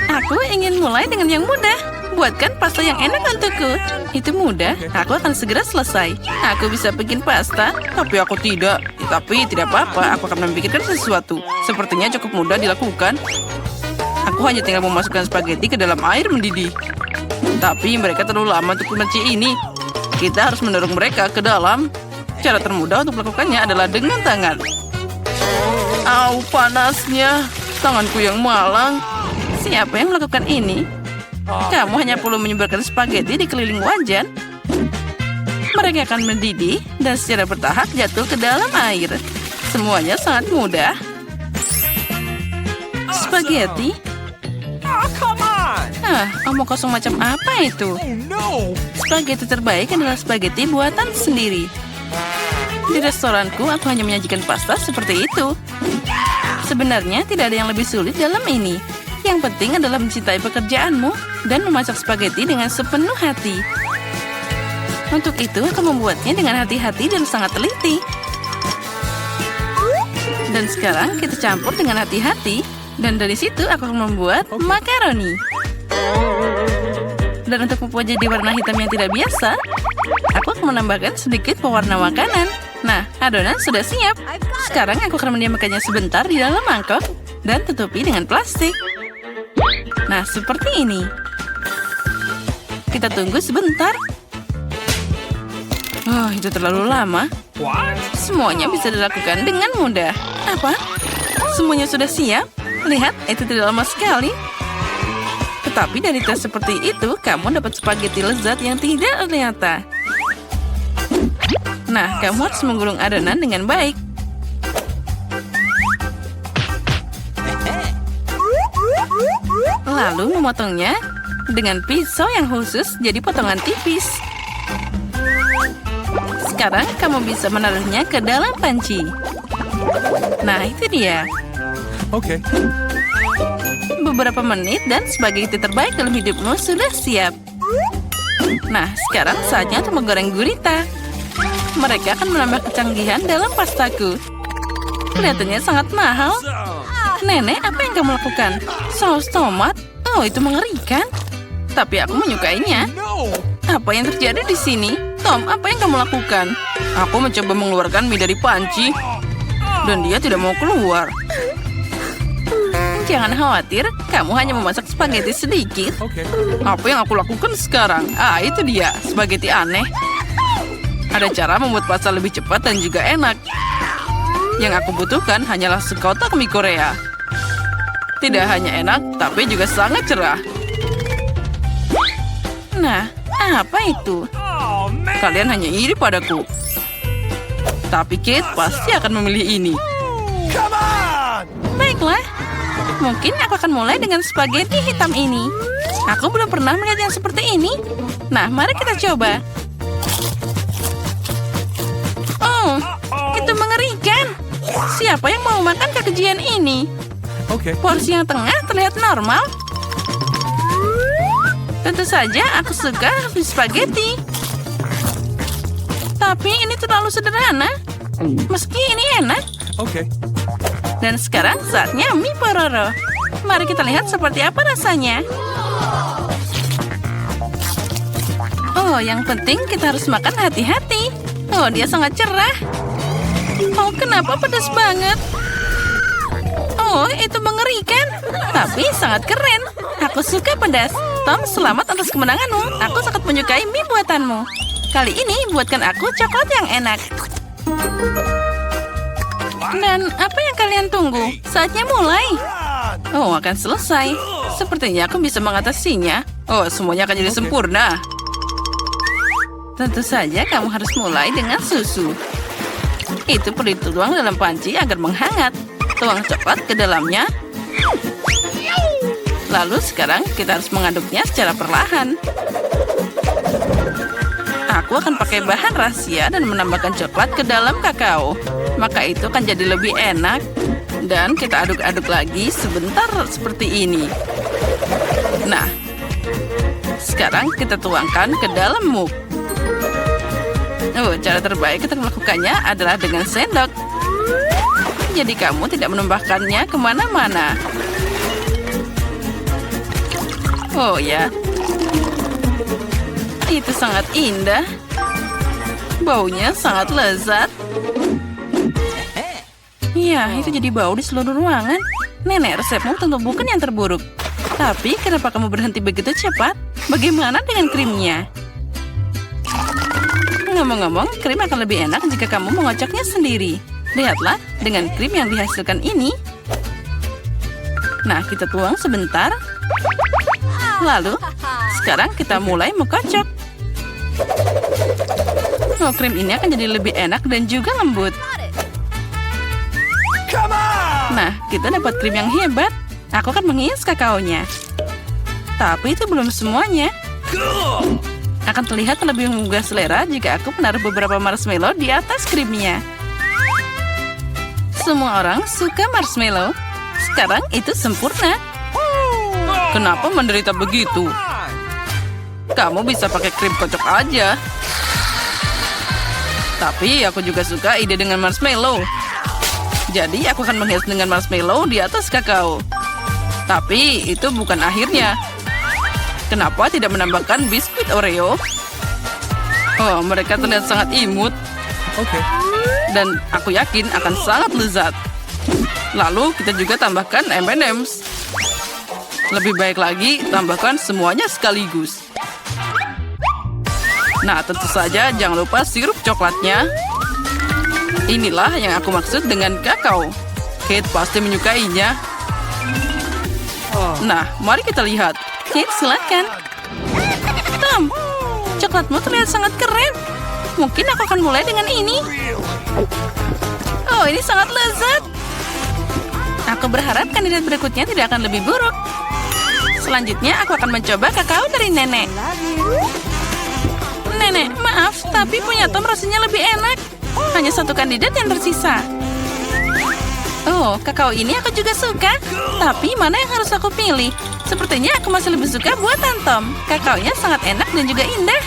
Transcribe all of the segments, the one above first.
Aku ingin mulai dengan yang mudah. Buatkan pasta yang enak untukku. Itu mudah, aku akan segera selesai. Aku bisa bikin pasta, tapi aku tidak. Tapi tidak apa-apa, aku akan memikirkan sesuatu. Sepertinya cukup mudah dilakukan. Aku hanya tinggal memasukkan spaghetti ke dalam air mendidih. Tapi mereka terlalu lama untuk mencuci ini. Kita harus mendorong mereka ke dalam. Cara termudah untuk melakukannya adalah dengan tangan. Au, panasnya. Tanganku yang malang. Siapa yang melakukan ini? Kamu hanya perlu menyebarkan spaghetti di keliling wajan. Mereka akan mendidih dan secara bertahap jatuh ke dalam air. Semuanya sangat mudah. Spaghetti? Omong kosong macam apa itu? Spaghetti terbaik adalah spaghetti buatan sendiri. Di restoranku, aku hanya menyajikan pasta seperti itu. Sebenarnya tidak ada yang lebih sulit dalam ini. Yang penting adalah mencintai pekerjaanmu dan memasak spaghetti dengan sepenuh hati. Untuk itu, aku membuatnya dengan hati-hati dan sangat teliti. Dan sekarang kita campur dengan hati-hati. Dan dari situ aku akan membuat makaroni. Dan untuk membuat jadi warna hitam yang tidak biasa, aku akan menambahkan sedikit pewarna makanan. Nah, adonan sudah siap. Sekarang aku akan mendiamkannya sebentar di dalam mangkok dan tutupi dengan plastik. Nah, seperti ini. Kita tunggu sebentar. Oh, itu terlalu lama. Semuanya bisa dilakukan dengan mudah. Apa? Semuanya sudah siap? Lihat, itu tidak lama sekali. Tetapi dari tes seperti itu, kamu dapat spaghetti lezat yang tidak ternyata. Nah, kamu harus menggulung adonan dengan baik. Lalu memotongnya dengan pisau yang khusus jadi potongan tipis. Sekarang kamu bisa menaruhnya ke dalam panci. Nah, itu dia. Oke. Beberapa menit dan spaghetti terbaik dalam hidupmu sudah siap. Nah, sekarang saatnya untuk menggoreng gurita. Mereka akan menambah kecanggihan dalam pastaku. Kelihatannya sangat mahal. Nenek, apa yang kamu lakukan? Saus tomat? Oh, itu mengerikan. Tapi aku menyukainya. Apa yang terjadi di sini? Tom, apa yang kamu lakukan? Aku mencoba mengeluarkan mie dari panci. Dan dia tidak mau keluar. Jangan khawatir, kamu hanya memasak spaghetti sedikit. Apa yang aku lakukan sekarang? Itu dia, spaghetti aneh. Ada cara membuat pasta lebih cepat dan juga enak. Yang aku butuhkan hanyalah sekotak mie Korea. Tidak hanya enak, tapi juga sangat cerah. Nah, apa itu? Kalian hanya iri padaku. Tapi Kate pasti akan memilih ini. Baiklah. Mungkin aku akan mulai dengan spaghetti hitam ini. Aku belum pernah melihat yang seperti ini. Nah, mari kita coba. Oh, itu mengerikan. Siapa yang mau makan kekejian ini? Porsi yang tengah terlihat normal. Tentu saja aku suka spaghetti. Tapi ini terlalu sederhana. Meski ini enak. Dan sekarang saatnya mie pororo. Mari kita lihat seperti apa rasanya. Oh, yang penting kita harus makan hati-hati. Oh, dia sangat cerah. Oh, kenapa pedas banget? Oh, itu mengerikan. Tapi sangat keren. Aku suka pedas. Tom, selamat atas kemenanganmu. Aku sangat menyukai mie buatanmu. Kali ini buatkan aku coklat yang enak. Dan apa yang kalian tunggu? Saatnya mulai. Oh, akan selesai. Sepertinya aku bisa mengatasinya. Oh, semuanya akan jadi sempurna. Tentu saja kamu harus mulai dengan susu. Itu perlu dituang dalam panci agar menghangat. Tuang cepat ke dalamnya. Lalu sekarang kita harus mengaduknya secara perlahan. Aku akan pakai bahan rahasia dan menambahkan coklat ke dalam kakao. Maka itu akan jadi lebih enak. Dan kita aduk-aduk lagi sebentar seperti ini. Nah, sekarang kita tuangkan ke dalam mug. Oh, cara terbaik kita melakukannya adalah dengan sendok. Jadi kamu tidak menambahkannya kemana-mana. Oh ya, itu sangat indah. Baunya sangat lezat. Ya, itu jadi bau di seluruh ruangan. Nenek, resepmu tentu bukan yang terburuk. Tapi kenapa kamu berhenti begitu cepat? Bagaimana dengan krimnya? Ngomong-ngomong, krim akan lebih enak jika kamu mengocoknya sendiri. Lihatlah, dengan krim yang dihasilkan ini. Nah, kita tuang sebentar. Lalu, sekarang kita mulai mengocok. Oh, krim ini akan jadi lebih enak dan juga lembut. Nah, kita dapat krim yang hebat. Aku akan menghias kakaonya. Tapi itu belum semuanya. Akan terlihat lebih menggugah selera jika aku menaruh beberapa marshmallow di atas krimnya. Semua orang suka marshmallow. Sekarang itu sempurna. Kenapa menderita begitu? Kamu bisa pakai krim kocok aja. Tapi aku juga suka ide dengan marshmallow. Jadi aku akan menghias dengan marshmallow di atas kakao. Tapi itu bukan akhirnya. Kenapa tidak menambahkan biskuit Oreo? Oh, mereka terlihat sangat imut. Oke. Dan aku yakin akan sangat lezat. Lalu kita juga tambahkan M&M's. Lebih baik lagi, tambahkan semuanya sekaligus. Nah, tentu saja jangan lupa sirup coklatnya. Inilah yang aku maksud dengan kakao. Kate pasti menyukainya. Nah, mari kita lihat. Kate, silakan. Tom, coklatmu terlihat sangat keren. Mungkin aku akan mulai dengan ini. Oh, ini sangat lezat. Aku berharap kandidat berikutnya tidak akan lebih buruk. Selanjutnya, aku akan mencoba kakao dari nenek. Nenek, maaf, tapi punya Tom rasanya lebih enak. Hanya satu kandidat yang tersisa. Oh, kakao ini aku juga suka. Tapi mana yang harus aku pilih? Sepertinya aku masih lebih suka buatan Tom. Kakaonya sangat enak dan juga indah.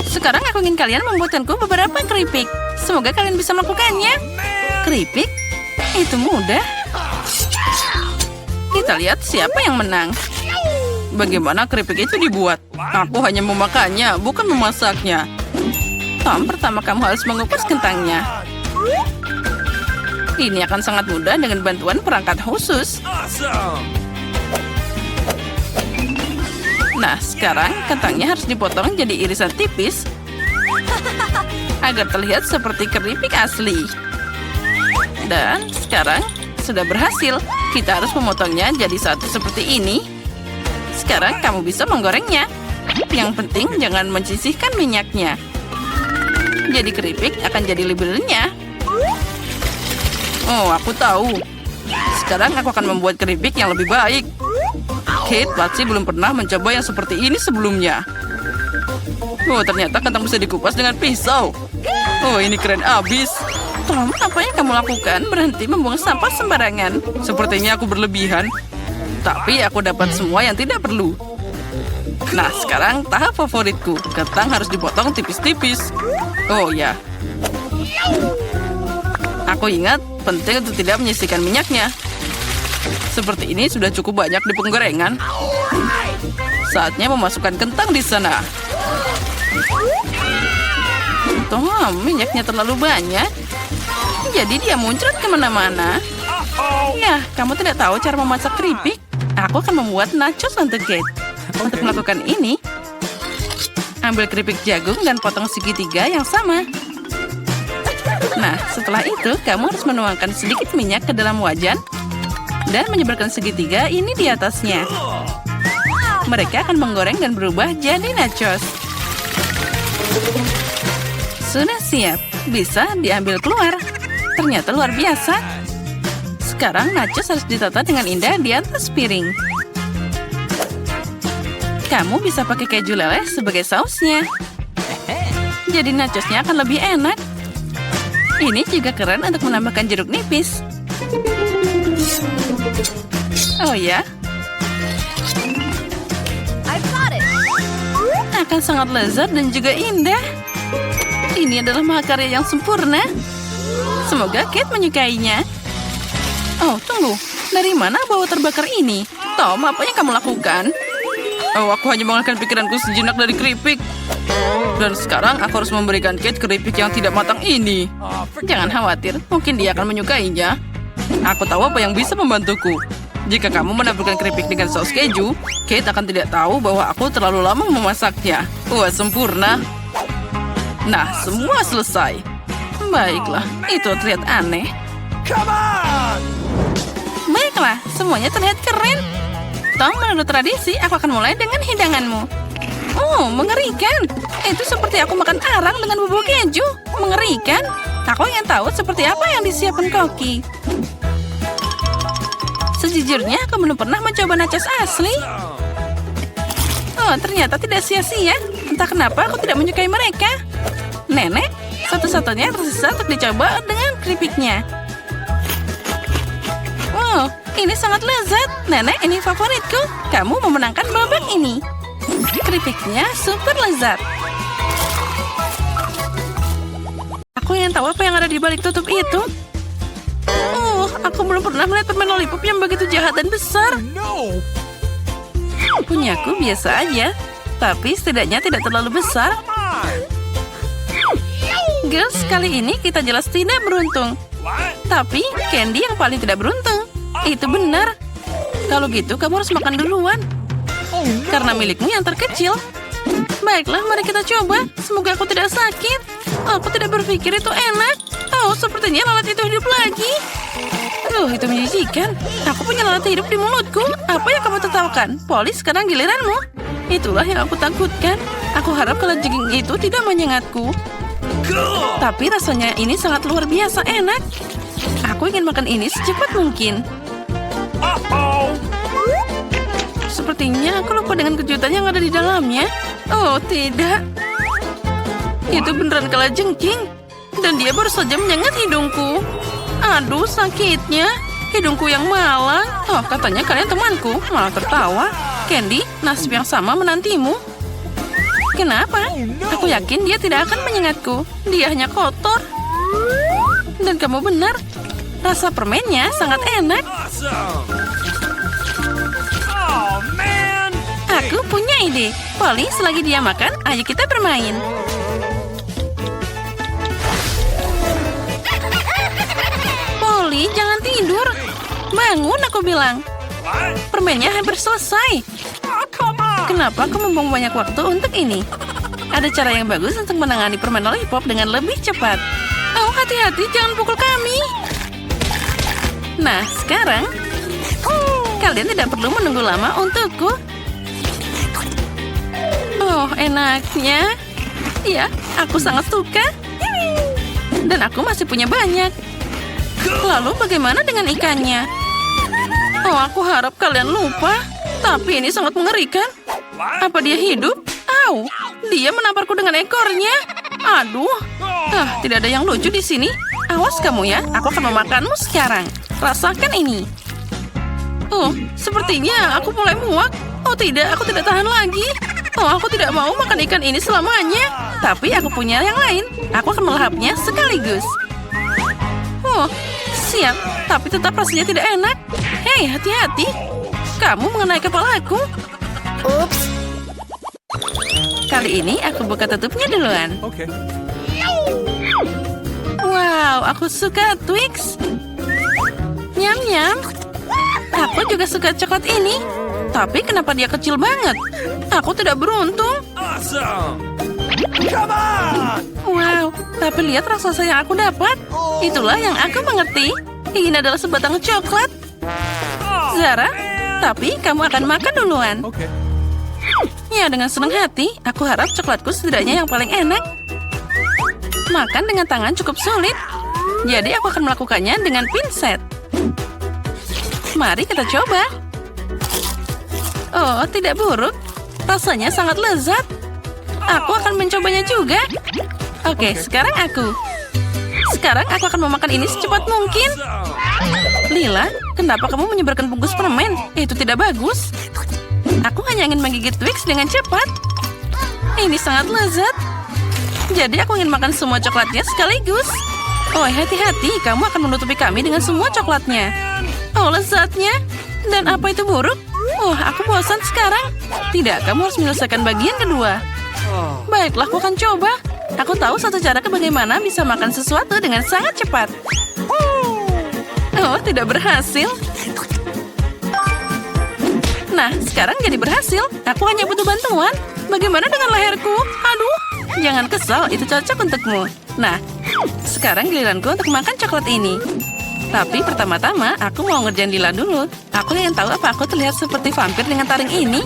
Sekarang aku ingin kalian membuatkanku beberapa keripik. Semoga kalian bisa melakukannya. Keripik? Itu mudah. Kita lihat siapa yang menang. Bagaimana keripik itu dibuat? Aku hanya memakannya, bukan memasaknya. Tom, pertama kamu harus mengukus kentangnya. Ini akan sangat mudah dengan bantuan perangkat khusus. Nah, sekarang kentangnya harus dipotong jadi irisan tipis agar terlihat seperti keripik asli. Dan sekarang sudah berhasil. Kita harus memotongnya jadi satu seperti ini. Sekarang kamu bisa menggorengnya. Yang penting jangan menyisihkan minyaknya. Jadi keripik akan jadi lebih renyah. Oh, aku tahu. Sekarang aku akan membuat keripik yang lebih baik. Kate pasti belum pernah mencoba yang seperti ini sebelumnya. Oh, ternyata kentang bisa dikupas dengan pisau. Oh, ini keren abis. Tom, apa yang kamu lakukan? Berhenti membuang sampah sembarangan. Sepertinya aku berlebihan. Tapi aku dapat semua yang tidak perlu. Nah, sekarang tahap favoritku. Kentang harus dipotong tipis-tipis. Oh ya. Aku ingat penting untuk tidak menyisihkan minyaknya. Seperti ini sudah cukup banyak di penggorengan. Saatnya memasukkan kentang di sana. Tom, minyaknya terlalu banyak. Jadi dia muncrat kemana-mana. Ya, kamu tidak tahu cara memasak keripik? Aku akan membuat nachos untuk Kate. Untuk melakukan ini, ambil keripik jagung dan potong segitiga yang sama. Nah, setelah itu, kamu harus menuangkan sedikit minyak ke dalam wajan dan menyebarkan segitiga ini di atasnya. Mereka akan menggoreng dan berubah jadi nachos. Sudah siap, bisa diambil keluar. Ternyata luar biasa. Sekarang nachos harus ditata dengan indah di atas piring. Kamu bisa pakai keju leleh sebagai sausnya. Jadi nachosnya akan lebih enak. Ini juga keren untuk menambahkan jeruk nipis. Oh ya? Akan sangat lezat dan juga indah. Ini adalah mahakarya yang sempurna. Semoga Kate menyukainya. Oh, tunggu. Dari mana bau terbakar ini? Tom, apa yang kamu lakukan? Oh, aku hanya mengalihkan pikiranku sejenak dari keripik. Dan sekarang aku harus memberikan Kate keripik yang tidak matang ini. Jangan khawatir, mungkin dia akan menyukainya. Aku tahu apa yang bisa membantuku. Jika kamu menaburkan keripik dengan saus keju, Kate akan tidak tahu bahwa aku terlalu lama memasaknya. Wah, sempurna. Nah, semua selesai. Baiklah, itu terlihat aneh. Baiklah, semuanya terlihat keren. Tom, menurut tradisi, aku akan mulai dengan hidanganmu. Oh, mengerikan. Itu seperti aku makan arang dengan bubuk keju. Mengerikan. Aku ingin tahu seperti apa yang disiapkan Koki. Sejujurnya, aku belum pernah mencoba nachos asli. Oh, ternyata tidak sia-sia. Entah kenapa aku tidak menyukai mereka. Nenek, satu-satunya yang tersisa untuk dicoba dengan keripiknya. Oh, ini sangat lezat. Nenek, ini favoritku. Kamu memenangkan babak ini. Keripiknya super lezat. Aku ingin tahu apa yang ada di balik tutup itu. Oh, aku belum pernah melihat permen lollipop yang begitu jahat dan besar. Punyaku biasa aja, tapi setidaknya tidak terlalu besar. Girls, kali ini kita jelas tidak beruntung. Tapi Candy yang paling tidak beruntung. Itu benar. Kalau gitu, kamu harus makan duluan. Karena milikmu yang terkecil. Baiklah, mari kita coba. Semoga aku tidak sakit. Aku tidak berpikir itu enak. Oh, sepertinya lalat itu hidup lagi. Itu menjijikan. Aku punya lalat hidup di mulutku. Apa yang kamu tertawakan? Polly, sekarang giliranmu. Itulah yang aku takutkan. Aku harap kalajengking itu tidak menyengatku. Tapi rasanya ini sangat luar biasa enak. Aku ingin makan ini secepat mungkin. Sepertinya aku lupa dengan kejutan yang ada di dalamnya. Oh, tidak. Itu beneran kalajengking. Dan dia baru saja menyengat hidungku. Aduh, sakitnya. Hidungku yang malang. Oh, katanya kalian temanku. Malah tertawa. Candy, nasib yang sama menantimu. Kenapa? Aku yakin dia tidak akan menyengatku. Dia hanya kotor. Dan kamu benar. Rasa permennya sangat enak. Aku punya ide. Polly, selagi dia makan, ayo kita bermain. Polly, jangan tidur. Bangun, aku bilang. Permennya hampir selesai. Kenapa aku membuang banyak waktu untuk ini? Ada cara yang bagus untuk menangani permen lollipop dengan lebih cepat. Oh, hati-hati, jangan pukul kami. Nah, sekarang kalian tidak perlu menunggu lama untukku. Oh, enaknya. Ya, aku sangat suka. Dan aku masih punya banyak. Lalu bagaimana dengan ikannya? Oh, aku harap kalian lupa. Tapi ini sangat mengerikan. Apa dia hidup? Au, dia menamparku dengan ekornya. Aduh, tidak ada yang lucu di sini. Awas kamu ya, aku akan memakanmu sekarang. Rasakan ini. Oh, sepertinya aku mulai muak. Oh tidak, aku tidak tahan lagi. Oh, aku tidak mau makan ikan ini selamanya. Tapi aku punya yang lain. Aku akan melahapnya sekaligus. Oh, siap. Tapi tetap rasanya tidak enak. Hei, hati-hati. Kamu mengenai kepalaku. Ups. Kali ini aku buka tutupnya duluan. Okay. Wow, aku suka Twix. Nyam-nyam. Aku juga suka coklat ini. Tapi kenapa dia kecil banget? Aku tidak beruntung. Awesome. Come on. Wow, tapi lihat raksasa yang aku dapat. Itulah yang aku mengerti. Ini adalah sebatang coklat. Zara, tapi kamu akan makan duluan. Okay. Ya, dengan senang hati, aku harap coklatku setidaknya yang paling enak. Makan dengan tangan cukup sulit. Jadi aku akan melakukannya dengan pinset. Mari kita coba. Oh, tidak buruk. Rasanya sangat lezat. Aku akan mencobanya juga. Oke, sekarang aku. Sekarang aku akan memakan ini secepat mungkin. Lila, kenapa kamu menyebarkan bungkus permen? Itu tidak bagus. Aku hanya ingin menggigit Twix dengan cepat. Ini sangat lezat. Jadi aku ingin makan semua coklatnya sekaligus. Oh, hati-hati, kamu akan menutupi kami dengan semua coklatnya. Oh, lezatnya. Dan apa itu buruk? Aku bosan sekarang. Tidak, kamu harus menyelesaikan bagian kedua. Baiklah, aku akan coba. Aku tahu satu cara bagaimana bisa makan sesuatu dengan sangat cepat. Oh, tidak berhasil. Nah, sekarang jadi berhasil. Aku hanya butuh bantuan. Bagaimana dengan leherku? Aduh, jangan kesal, itu cocok untukmu. Nah, sekarang giliranku untuk makan coklat ini. Tapi pertama-tama, aku mau ngerjain Lila dulu. Aku ingin tahu apa aku terlihat seperti vampir dengan taring ini.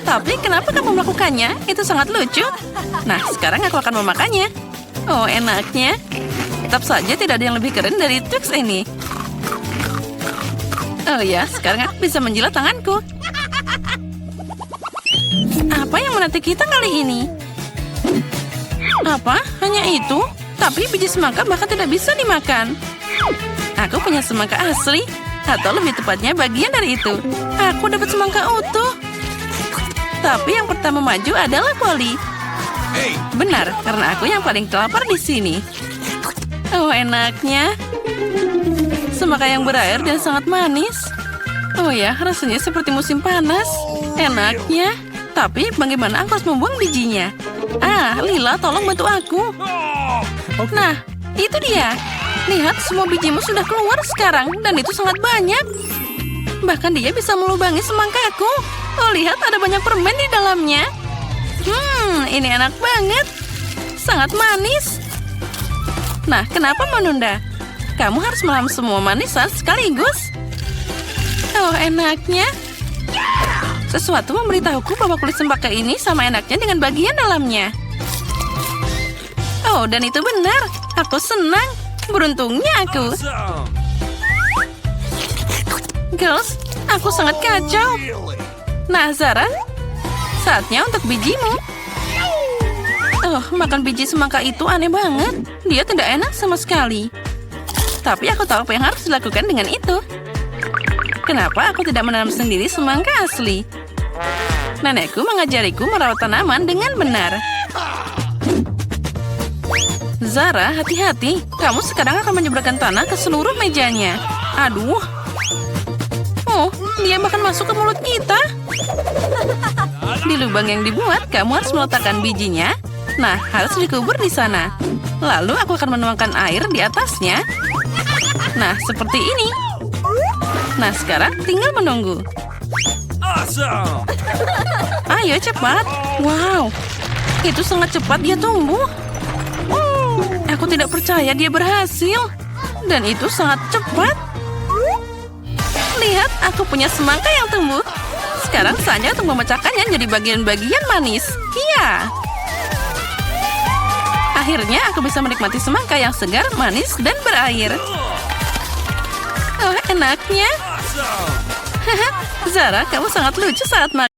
Tapi kenapa kamu melakukannya? Itu sangat lucu. Nah, sekarang aku akan memakannya. Oh, enaknya. Tetap saja tidak ada yang lebih keren dari Twix ini. Oh ya, sekarang aku bisa menjilat tanganku. Apa yang menanti kita kali ini? Apa? Hanya itu? Tapi biji semangka bahkan tidak bisa dimakan. Aku punya semangka asli. Atau lebih tepatnya bagian dari itu. Aku dapat semangka utuh. Tapi yang pertama maju adalah Polly. Benar, karena aku yang paling lapar di sini. Oh, enaknya. Semangka yang berair dan sangat manis. Oh ya, rasanya seperti musim panas. Enaknya. Tapi bagaimana aku harus membuang bijinya? Lila, tolong bantu aku. Nah, itu dia. Lihat, semua bijimu sudah keluar sekarang. Dan itu sangat banyak. Bahkan dia bisa melubangi semangkaku. Oh, lihat, ada banyak permen di dalamnya. Ini enak banget. Sangat manis. Nah, kenapa menunda? Kamu harus melam semua manisan sekaligus. Oh, enaknya. Sesuatu memberitahuku bahwa kulit semangka ini sama enaknya dengan bagian dalamnya. Oh, dan itu benar. Aku senang. Beruntungnya aku. Girls, aku sangat kacau. Nah, Zara, saatnya untuk bijimu. Oh, makan biji semangka itu aneh banget. Dia tidak enak sama sekali. Tapi aku tahu apa yang harus dilakukan dengan itu. Kenapa aku tidak menanam sendiri semangka asli? Nenekku mengajariku merawat tanaman dengan benar. Zara, hati-hati. Kamu sekarang akan menyebarkan tanah ke seluruh mejanya. Aduh. Oh, dia bahkan masuk ke mulut kita. Di lubang yang dibuat, kamu harus meletakkan bijinya. Nah, harus dikubur di sana. Lalu aku akan menuangkan air di atasnya. Nah, seperti ini. Nah, sekarang tinggal menunggu. Awesome! Ayo, cepat. Wow, itu sangat cepat dia tumbuh. Aku tidak percaya dia berhasil. Dan itu sangat cepat. Lihat, aku punya semangka yang tumbuh. Sekarang saatnya untuk memecahkannya jadi bagian-bagian manis. Iya. Akhirnya aku bisa menikmati semangka yang segar, manis, dan berair. Oh, enaknya. Zara, kamu sangat lucu saat makan.